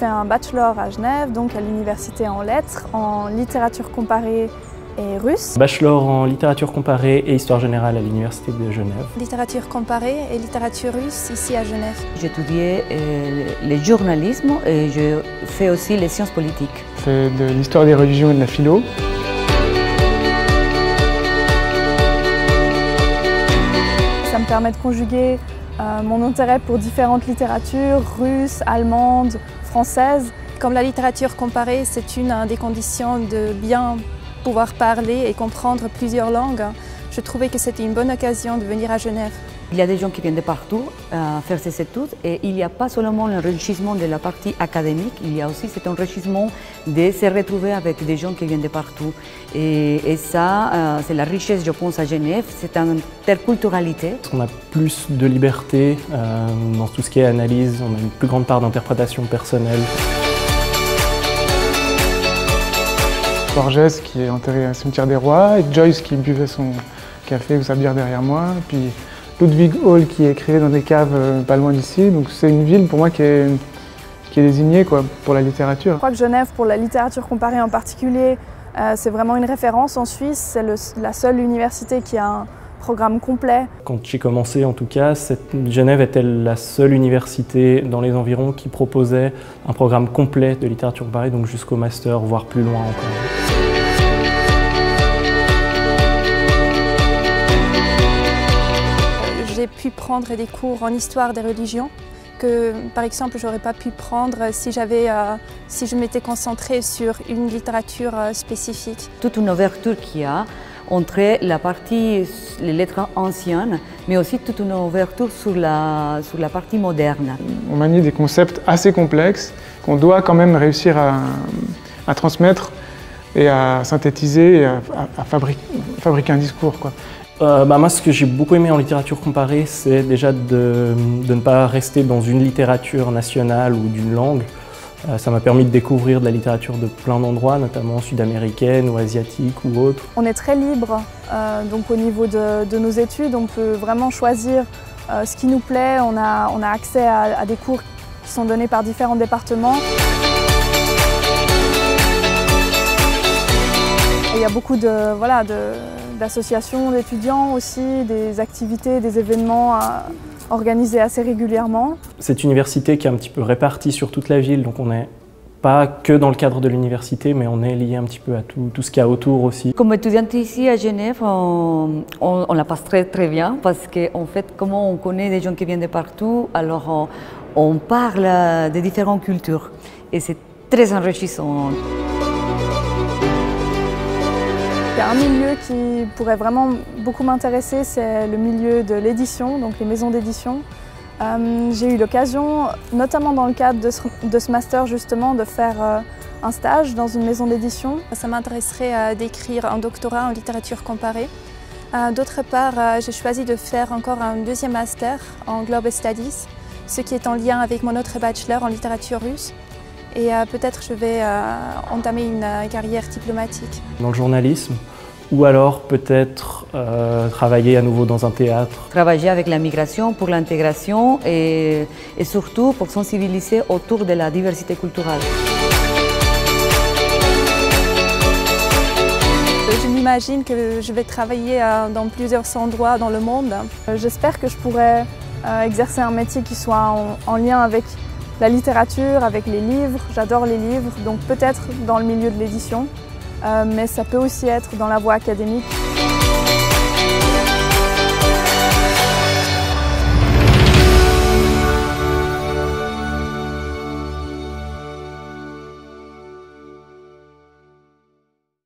fait un bachelor à Genève, donc à l'université en lettres, en littérature comparée et russe. Bachelor en littérature comparée et histoire générale à l'université de Genève. Littérature comparée et littérature russe ici à Genève. J'étudiais le journalisme et je fais aussi les sciences politiques. Je fais de l'histoire des religions et de la philo. Ça me permet de conjuguer mon intérêt pour différentes littératures, russes, allemandes, françaises. Comme la littérature comparée, c'est une des conditions de bien pouvoir parler et comprendre plusieurs langues. Je trouvais que c'était une bonne occasion de venir à Genève. Il y a des gens qui viennent de partout faire ces études et il n'y a pas seulement l'enrichissement de la partie académique, il y a aussi cet enrichissement de se retrouver avec des gens qui viennent de partout. Et ça, c'est la richesse, je pense, à Genève, c'est une interculturalité. On a plus de liberté dans tout ce qui est analyse, on a une plus grande part d'interprétation personnelle. Borges qui est enterré au cimetière des Rois, et Joyce qui buvait son café ou sa bière derrière moi, et puis Ludwig Hall qui est créé dans des caves pas loin d'ici. Donc c'est une ville pour moi qui est désignée pour la littérature. Je crois que Genève, pour la littérature comparée en particulier, c'est vraiment une référence en Suisse. C'est la seule université qui a un programme complet. Quand j'ai commencé, en tout cas, Genève était la seule université dans les environs qui proposait un programme complet de littérature comparée, donc jusqu'au master, voire plus loin encore. J'ai pu prendre des cours en histoire des religions que, par exemple, j'aurais pas pu prendre si je m'étais concentrée sur une littérature spécifique. Toute une ouverture qu'il y a entre la partie, les lettres anciennes, mais aussi toute une ouverture sur la partie moderne. On manie des concepts assez complexes qu'on doit quand même réussir à transmettre et à synthétiser et à fabriquer un discours, quoi. Moi, ce que j'ai beaucoup aimé en littérature comparée, c'est déjà de ne pas rester dans une littérature nationale ou d'une langue. Ça m'a permis de découvrir de la littérature de plein d'endroits, notamment sud-américaine ou asiatique ou autre. On est très libre, donc au niveau de nos études, on peut vraiment choisir ce qui nous plaît. On a accès à des cours qui sont donnés par différents départements. Et il y a beaucoup d'associations d'étudiants aussi, des activités, des événements organisés assez régulièrement. Cette université qui est un petit peu répartie sur toute la ville, donc on n'est pas que dans le cadre de l'université, mais on est lié un petit peu à tout ce qu'il y a autour aussi. Comme étudiante ici à Genève, on la passe très bien parce qu'en fait, comme on connaît des gens qui viennent de partout, alors on parle de différentes cultures et c'est très enrichissant. Il y a un milieu qui pourrait vraiment beaucoup m'intéresser, c'est le milieu de l'édition, donc les maisons d'édition. J'ai eu l'occasion, notamment dans le cadre de ce master justement, de faire un stage dans une maison d'édition. Ça m'intéresserait d'écrire un doctorat en littérature comparée. D'autre part, j'ai choisi de faire encore un deuxième master en Global Studies, ce qui est en lien avec mon autre bachelor en littérature russe. Et peut-être je vais entamer une carrière diplomatique. Dans le journalisme, ou alors peut-être travailler à nouveau dans un théâtre. Travailler avec la migration pour l'intégration et surtout pour sensibiliser autour de la diversité culturelle. Je m'imagine que je vais travailler dans plusieurs endroits dans le monde. J'espère que je pourrai exercer un métier qui soit en lien avec la littérature, avec les livres. J'adore les livres, donc peut-être dans le milieu de l'édition, mais ça peut aussi être dans la voie académique.